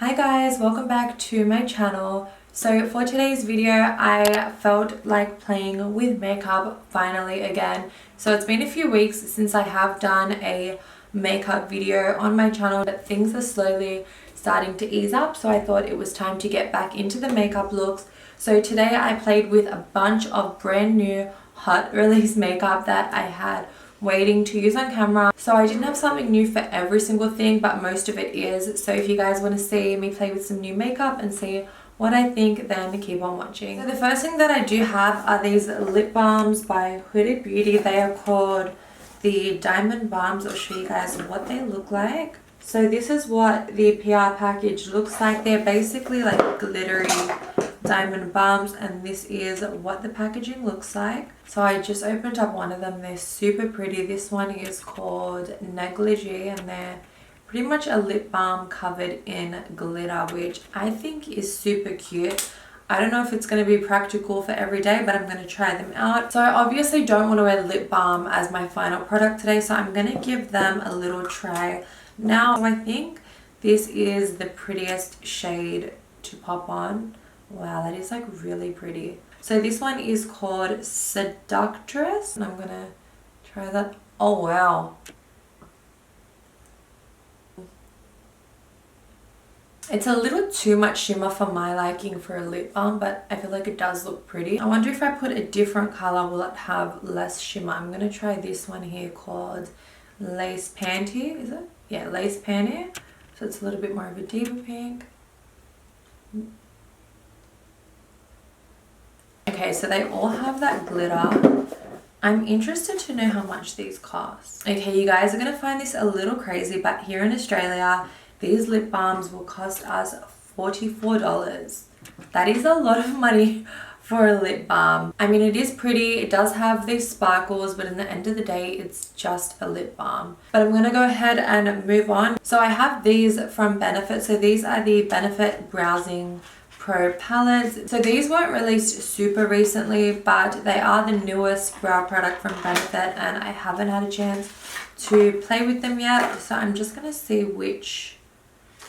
Hi guys, welcome back to my channel. So for today's video, I felt like playing with makeup finally again. So it's been a few weeks since I have done a makeup video on my channel, but things are slowly starting to ease up, so I thought it was time to get back into the makeup looks. So today I played with a bunch of brand new hot release makeup that I had waiting to use on camera. So I didn't have something new for every single thing, but most of it is. So if you guys want to see me play with some new makeup and see what I think, then keep on watching. So the first thing that I do have are these lip balms by Huda Beauty. They are called the Diamond Balms. I'll show you guys what they look like. So this is what the PR package looks like. They're basically like glittery diamond balms, and this is what the packaging looks like. So I just opened up one of them. They're super pretty. This one is called Negligee, and they're pretty much a lip balm covered in glitter, which I think is super cute. I don't know if it's going to be practical for every day, but I'm going to try them out. So I obviously don't want to wear lip balm as my final product today, so I'm going to give them a little try. Now I think this is the prettiest shade to pop on. Wow, that is like really pretty. So this one is called Seductress, and I'm gonna try that. Oh wow. It's a little too much shimmer for my liking for a lip balm, but I feel like it does look pretty. I wonder if I put a different color, will it have less shimmer? I'm gonna try this one here called Lace Panty, is it? Yeah, Lace Panty. So it's a little bit more of a deeper pink. Okay, so they all have that glitter. I'm interested to know how much these cost. Okay, you guys are going to find this a little crazy, but here in Australia, these lip balms will cost us $44. That is a lot of money for a lip balm. I mean, it is pretty. It does have these sparkles, but in the end of the day, it's just a lip balm. But I'm going to go ahead and move on. So I have these from Benefit. So these are the Benefit Browsing Pro palettes. So these weren't released super recently, but they are the newest brow product from Benefit, and I haven't had a chance to play with them yet. So I'm just going to see which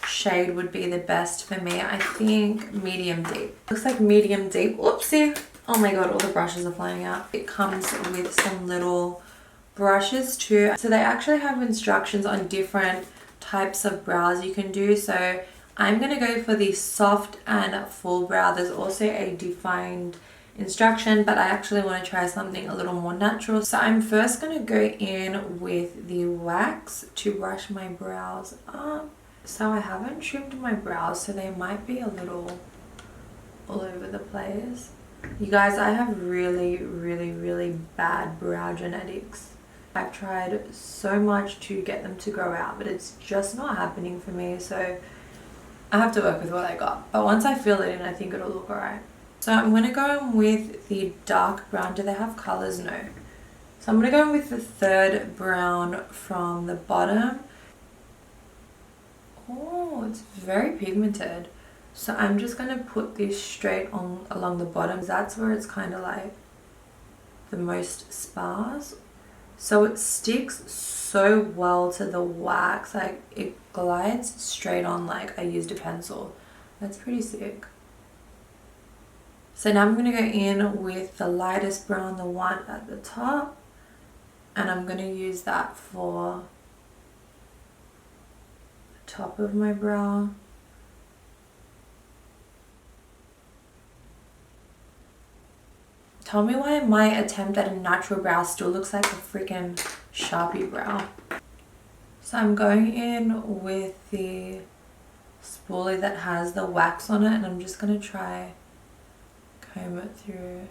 shade would be the best for me. I think medium deep. Looks like medium deep. Oopsie. Oh my god, all the brushes are flying out. It comes with some little brushes too. So they actually have instructions on different types of brows you can do. So I'm going to go for the soft and full brow. There's also a defined instruction, but I actually want to try something a little more natural. So I'm first going to go in with the wax to brush my brows up. So I haven't trimmed my brows, so they might be a little all over the place. You guys, I have really bad brow genetics. I've tried so much to get them to grow out, but it's just not happening for me. So I have to work with what I got, but once I fill it in, I think it'll look alright. So I'm going to go in with the dark brown. Do they have colors? No. So I'm going to go in with the third brown from the bottom. Oh, it's very pigmented. So I'm just going to put this straight on along the bottom. That's where it's kind of like the most sparse. So it sticks so well to the wax, like it glides straight on like I used a pencil. That's pretty sick. So now I'm going to go in with the lightest brown, the one at the top, and I'm going to use that for the top of my brow. Tell me why my attempt at a natural brow still looks like a freaking Sharpie brow. So I'm going in with the spoolie that has the wax on it, and I'm just going to try comb it through.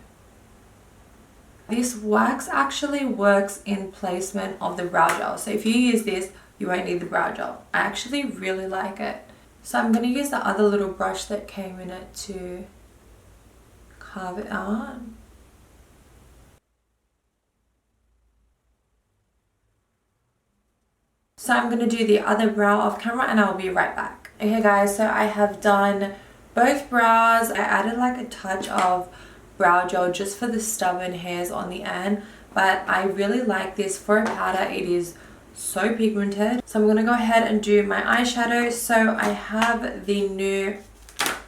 This wax actually works in placement of the brow gel. So if you use this, you won't need the brow gel. I actually really like it. So I'm going to use the other little brush that came in it to carve it out. So I'm going to do the other brow off camera, and I'll be right back. Okay guys, so I have done both brows. I added like a touch of brow gel just for the stubborn hairs on the end, but I really like this for a powder. It is so pigmented. So I'm gonna go ahead and do my eyeshadow. So I have the new,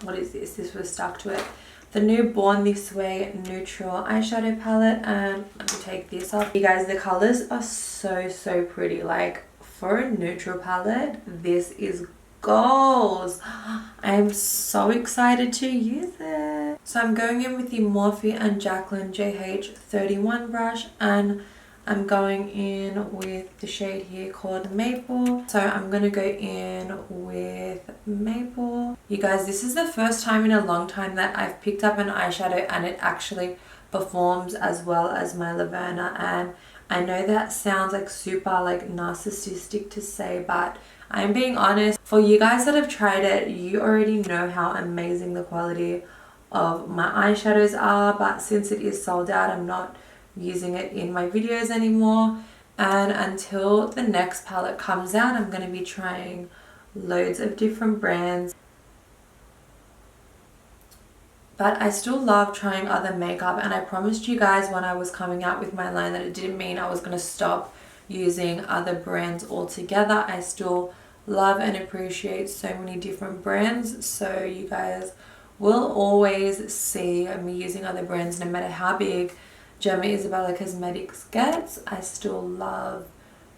what is this? This was stuck to it. The new Born This Way neutral eyeshadow palette, and let me take this off. You guys, the colors are so pretty. Like, for a neutral palette, this is goals. I'm so excited to use it. So I'm going in with the Morphe and Jaclyn JH31 brush, and I'm going in with the shade here called Maple. So I'm going to go in with Maple. You guys, this is the first time in a long time that I've picked up an eyeshadow and it actually performs as well as my Laverna. And I know that sounds like super like narcissistic to say, but I'm being honest. For you guys that have tried it, you already know how amazing the quality of my eyeshadows are. But since it is sold out, I'm not using it in my videos anymore, and until the next palette comes out, I'm going to be trying loads of different brands. But I still love trying other makeup, and I promised you guys when I was coming out with my line that it didn't mean I was going to stop using other brands altogether. I still love and appreciate so many different brands, so you guys will always see me using other brands no matter how big Gemma Isabella Cosmetics gets. I still love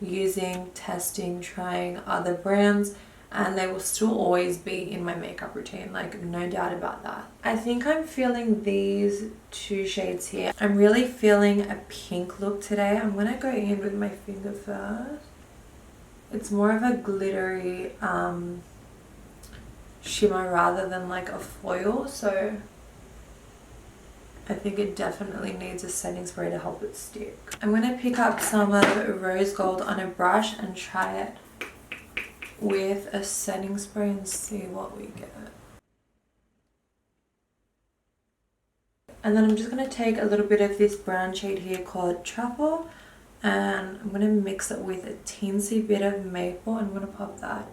using, testing, trying other brands, and they will still always be in my makeup routine, like no doubt about that. I think I'm feeling these two shades here. I'm really feeling a pink look today. I'm gonna go in with my finger first. It's more of a glittery shimmer rather than like a foil, so I think it definitely needs a setting spray to help it stick. I'm going to pick up some of Rose Gold on a brush and try it with a setting spray and see what we get. And then I'm just going to take a little bit of this brown shade here called Truffle, and I'm going to mix it with a teensy bit of Maple. I'm going to pop that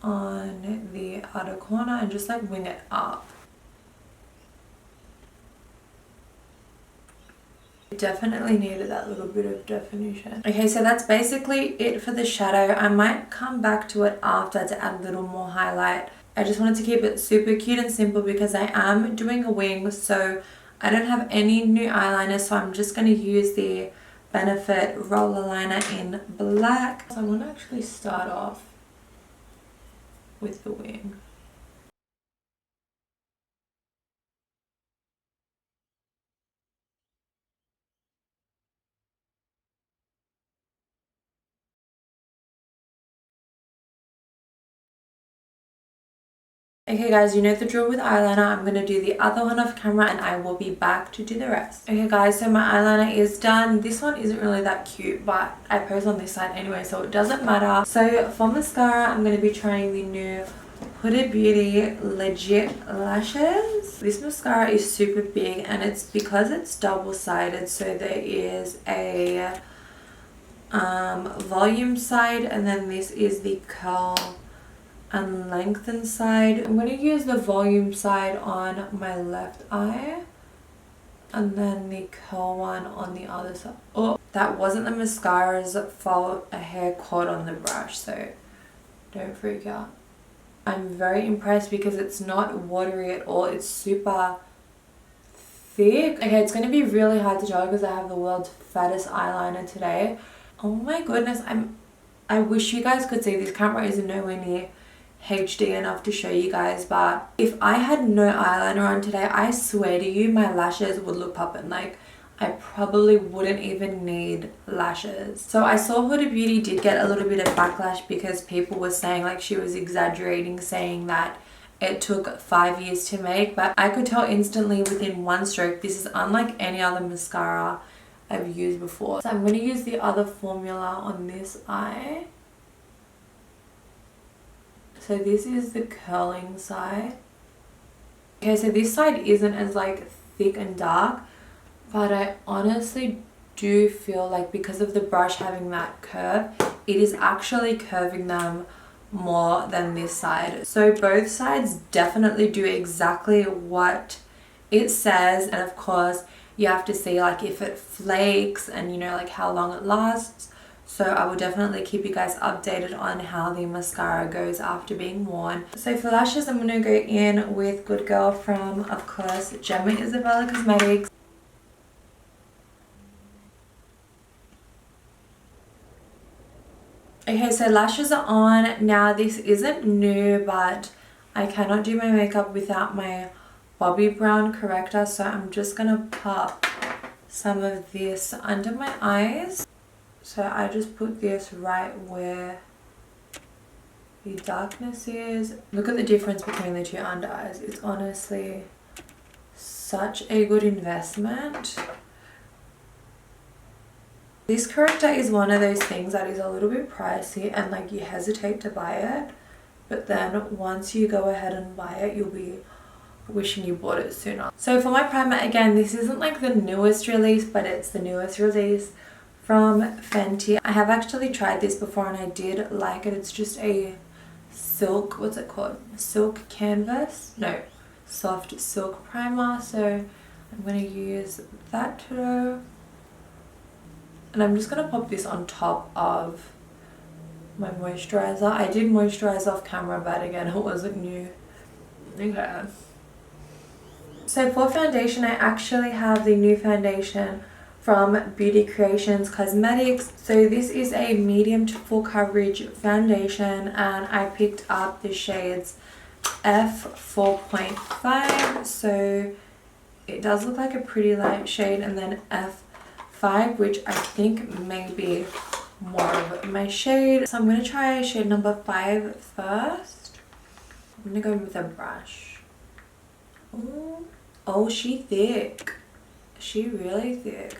on the outer corner and just like wing it up. Definitely needed that little bit of definition. Okay, so that's basically it for the shadow. I might come back to it after to add a little more highlight. I just wanted to keep it super cute and simple because I am doing a wing, so I don't have any new eyeliner, so I'm just going to use the Benefit roller liner in black. So I'm going to actually start off with the wing. Okay guys, you know the drill with eyeliner. I'm going to do the other one off camera and I will be back to do the rest. Okay guys, so my eyeliner is done. This one isn't really that cute, but I pose on this side anyway, so it doesn't matter. So for mascara, I'm going to be trying the new Huda Beauty Legit Lashes. This mascara is super big and it's because it's double-sided, so there is a volume side and then this is the curl and lengthen side. I'm going to use the volume side on my left eye and then the curl one on the other side. Oh, that wasn't the mascara's fault. A hair caught on the brush, so don't freak out. I'm very impressed because it's not watery at all. It's super thick. Okay, it's going to be really hard to tell because I have the world's fattest eyeliner today. Oh my goodness, I wish you guys could see. This camera is nowhere near HD enough to show you guys, but if I had no eyeliner on today, I swear to you my lashes would look poppin'. Like, I probably wouldn't even need lashes. So I saw Huda Beauty did get a little bit of backlash because people were saying like she was exaggerating, saying that it took 5 years to make, but I could tell instantly within one stroke this is unlike any other mascara I've used before. So I'm going to use the other formula on this eye. So this is the curling side. Okay, so this side isn't as like thick and dark, but I honestly do feel like because of the brush having that curve, it is actually curving them more than this side. So both sides definitely do exactly what it says, and of course you have to see like if it flakes and you know like how long it lasts. So I will definitely keep you guys updated on how the mascara goes after being worn. So for lashes, I'm going to go in with Good Girl from, of course, Gemma Isabella Cosmetics. Okay, so lashes are on. Now this isn't new, but I cannot do my makeup without my Bobbi Brown corrector, so I'm just going to pop some of this under my eyes. So I just put this right where the darkness is. Look at the difference between the two under eyes. It's honestly such a good investment. This corrector is one of those things that is a little bit pricey and like you hesitate to buy it, but then once you go ahead and buy it, you'll be wishing you bought it sooner. So for my primer, again, this isn't like the newest release, but it's the newest release from Fenty. I have actually tried this before and I did like it. It's just a silk, what's it called? Silk canvas? No, soft silk primer. So I'm going to use that today. And I'm just going to pop this on top of my moisturizer. I did moisturize off camera, but again, it wasn't new. Okay. So for foundation, I actually have the new foundation from Beauty Creations Cosmetics. So this is a medium to full coverage foundation and I picked up the shades F4.5. So it does look like a pretty light shade, and then F5, which I think may be more of my shade. So I'm going to try shade number 5 first. I'm going to go in with a brush. Ooh. Oh, she thick. She really thick.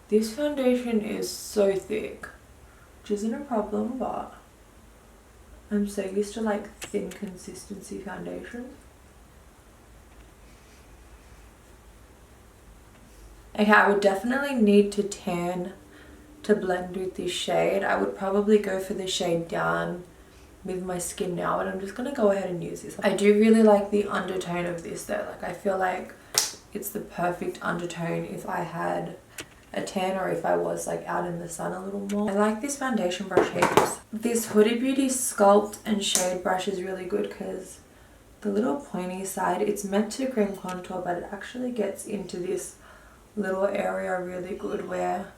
This foundation is so thick, which isn't a problem, but I'm so used to like thin consistency foundation. Okay, I would definitely need to tan to blend with this shade. I would probably go for the shade down with my skin now, but I'm just gonna go ahead and use this. I do really like the undertone of this though. Like I feel like it's the perfect undertone if I had a tan or if I was like out in the sun a little more. I like this foundation brush heaps. This Huda Beauty Sculpt and Shade brush is really good because the little pointy side, it's meant to cream contour, but it actually gets into this little area really good where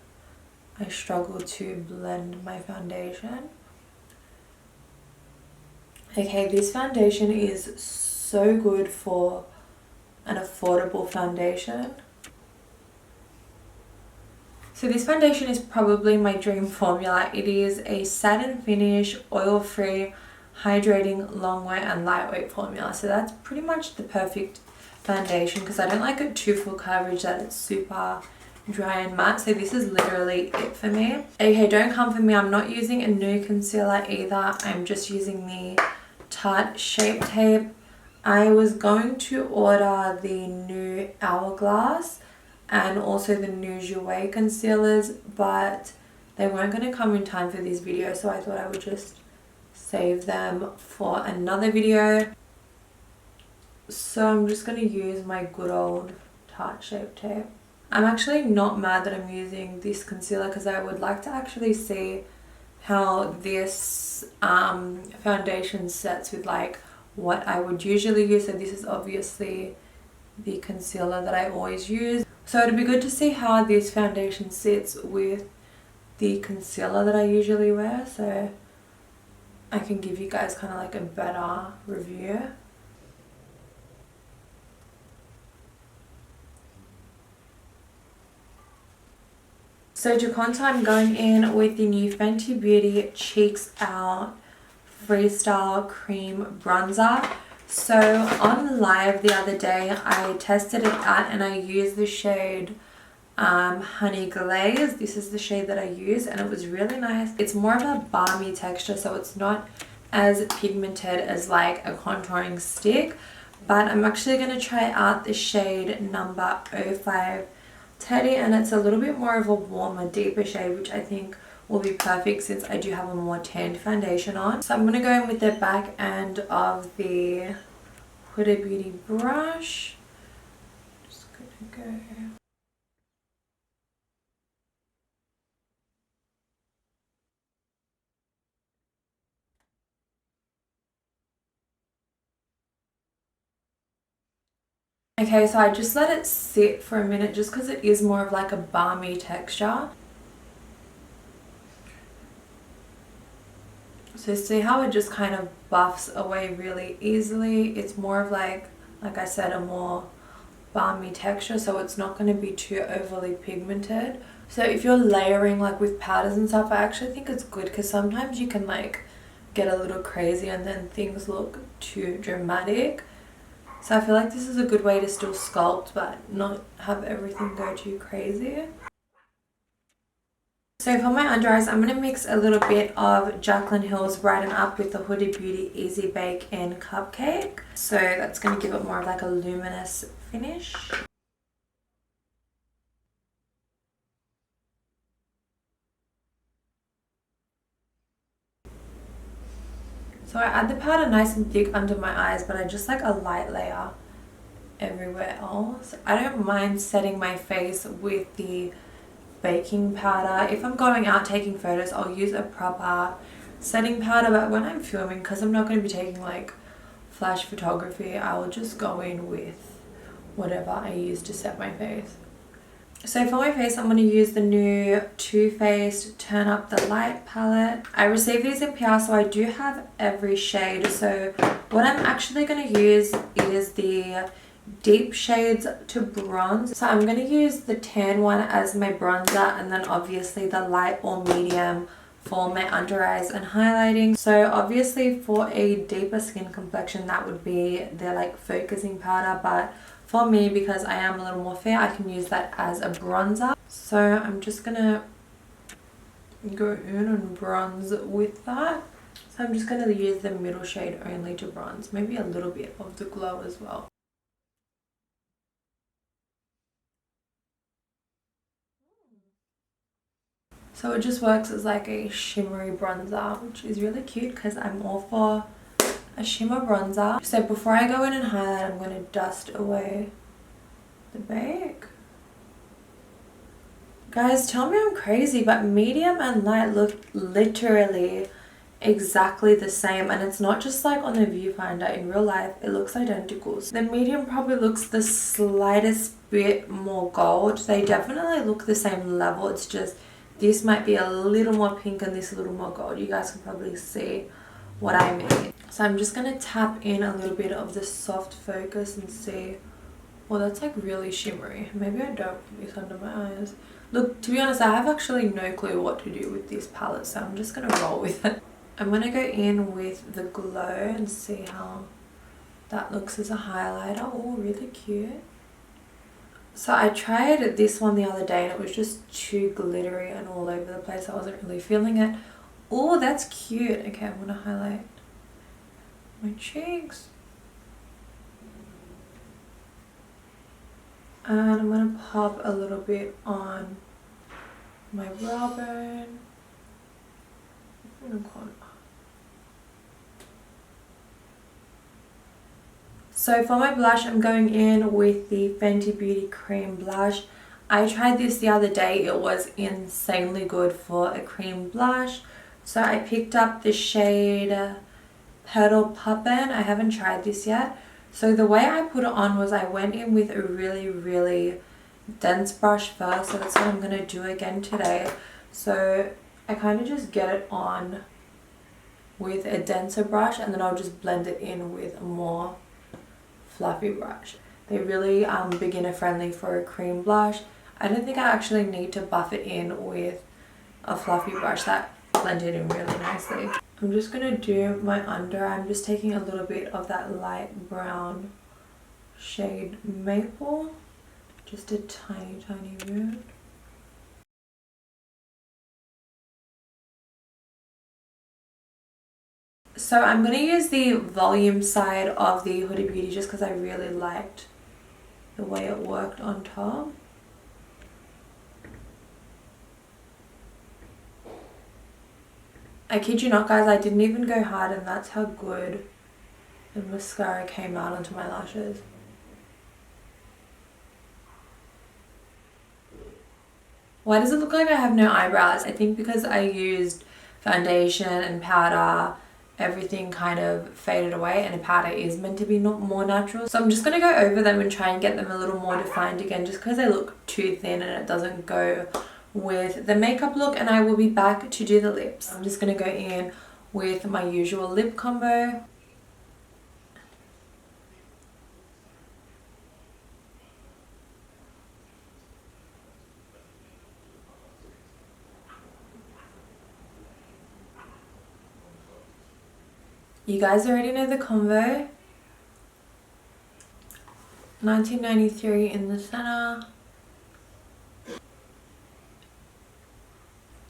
I struggle to blend my foundation. Okay, this foundation is so good for an affordable foundation. So this foundation is probably my dream formula. It is a satin finish, oil-free, hydrating, long wear and lightweight formula. So that's pretty much the perfect foundation because I don't like it too full coverage that it's super dry and matte. So this is literally it for me. Okay, don't come for me. I'm not using a Nude concealer either. I'm just using the Tarte Shape tape. I was going to order the new Hourglass and also the new Jouer concealers, but they weren't going to come in time for this video, so I thought I would just save them for another video. So I'm just going to use my good old Tarte Shape tape. I'm actually not mad that I'm using this concealer because I would like to actually see how this foundation sets with like what I would usually use. So this is obviously the concealer that I always use. So it'd be good to see how this foundation sits with the concealer that I usually wear, so I can give you guys kind of like a better review. So to contour, I'm going in with the new Fenty Beauty Cheeks Out Freestyle Cream Bronzer. So on live the other day, I tested it out and I used the shade Honey Glaze. This is the shade that I use and it was really nice. It's more of a balmy texture, so it's not as pigmented as like a contouring stick. But I'm actually going to try out the shade number 05 Teddy, and it's a little bit more of a warmer, deeper shade, which I think will be perfect since I do have a more tanned foundation on. So I'm going to go in with the back end of the Huda Beauty brush. Just going to go. Okay, so I just let it sit for a minute just because it is more of like a balmy texture. So see how it just kind of buffs away really easily? It's more of like I said, a more balmy texture, so it's not going to be too overly pigmented. So if you're layering like with powders and stuff, I actually think it's good because sometimes you can like get a little crazy and then things look too dramatic. So I feel like this is a good way to still sculpt but not have everything go too crazy. So for my under eyes, I'm going to mix a little bit of Jaclyn Hill's Brighten Up with the Huda Beauty Easy Bake in Cupcake. So that's going to give it more of like a luminous finish. So I add the powder nice and thick under my eyes, but I just like a light layer everywhere else. I don't mind setting my face with the baking powder. If I'm going out taking photos, I'll use a proper setting powder, but when I'm filming, because I'm not going to be taking like flash photography, I will just go in with whatever I use to set my face. So for my face, I'm going to use the new Too Faced Turn Up the Light palette. I received these in PR, so I do have every shade. So what I'm actually going to use is the deep shades to bronze. So I'm going to use the tan one as my bronzer, and then obviously the light or medium for my under eyes and highlighting. So obviously for a deeper skin complexion, that would be the like focusing powder, but for me, because I am a little more fair, I can use that as a bronzer. So I'm just gonna go in and bronze with that. So I'm just gonna use the middle shade only to bronze, maybe a little bit of the glow as well. So it just works as like a shimmery bronzer, which is really cute because I'm all for a shimmer bronzer. So before I go in and highlight, I'm going to dust away the bake. Guys, tell me I'm crazy, but medium and light look literally exactly the same, and it's not just like on the viewfinder. In real life, it looks identical. So the medium probably looks the slightest bit more gold. They definitely look the same level. It's just this might be a little more pink and this a little more gold. You guys can probably see what I mean. So I'm just going to tap in a little bit of the soft focus and see. Well, that's like really shimmery. Maybe I don't put this under my eyes. Look, to be honest, I have actually no clue what to do with this palette, so I'm just going to roll with it. I'm going to go in with the glow and see how that looks as a highlighter. Oh, really cute. So I tried this one the other day and it was just too glittery and all over the place. I wasn't really feeling it. Oh, that's cute. Okay, I'm going to highlight my cheeks. And I'm going to pop a little bit on my brow bone. So for my blush, I'm going in with the Fenty Beauty Cream Blush. I tried this the other day. It was insanely good for a cream blush. So I picked up the shade Petal Puppin. I haven't tried this yet. So the way I put it on was I went in with a really dense brush first. So that's what I'm going to do again today. So I kind of just get it on with a denser brush and then I'll just blend it in with a more fluffy brush. They're really beginner friendly for a cream blush. I don't think I actually need to buff it in with a fluffy brush. That blended in really nicely. I'm just going to do my under. I'm just taking a little bit of that light brown shade Maple. Just a tiny bit. So I'm going to use the volume side of the Huda Beauty just because I really liked the way it worked on top. I kid you not, guys, I didn't even go hard and that's how good the mascara came out onto my lashes. Why does it look like I have no eyebrows? I think because I used foundation and powder everything kind of faded away, and a powder is meant to be more natural. So I'm just going to go over them and try and get them a little more defined again, just because they look too thin and it doesn't go with the makeup look. And I will be back to do the lips. I'm just going to go in with my usual lip combo. You guys already know the combo. 1993 in the center.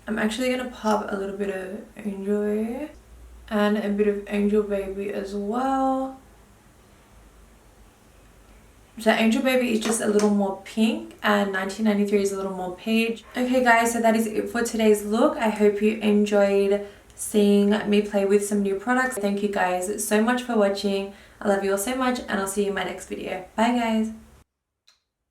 I'm actually going to pop a little bit of Angel and a bit of Angel Baby as well. So Angel Baby is just a little more pink and 1993 is a little more peach. Okay guys, so that is it for today's look. I hope you enjoyed seeing me play with some new products. Thank you guys so much for watching. I love you all so much, and I'll see you in my next video. Bye guys.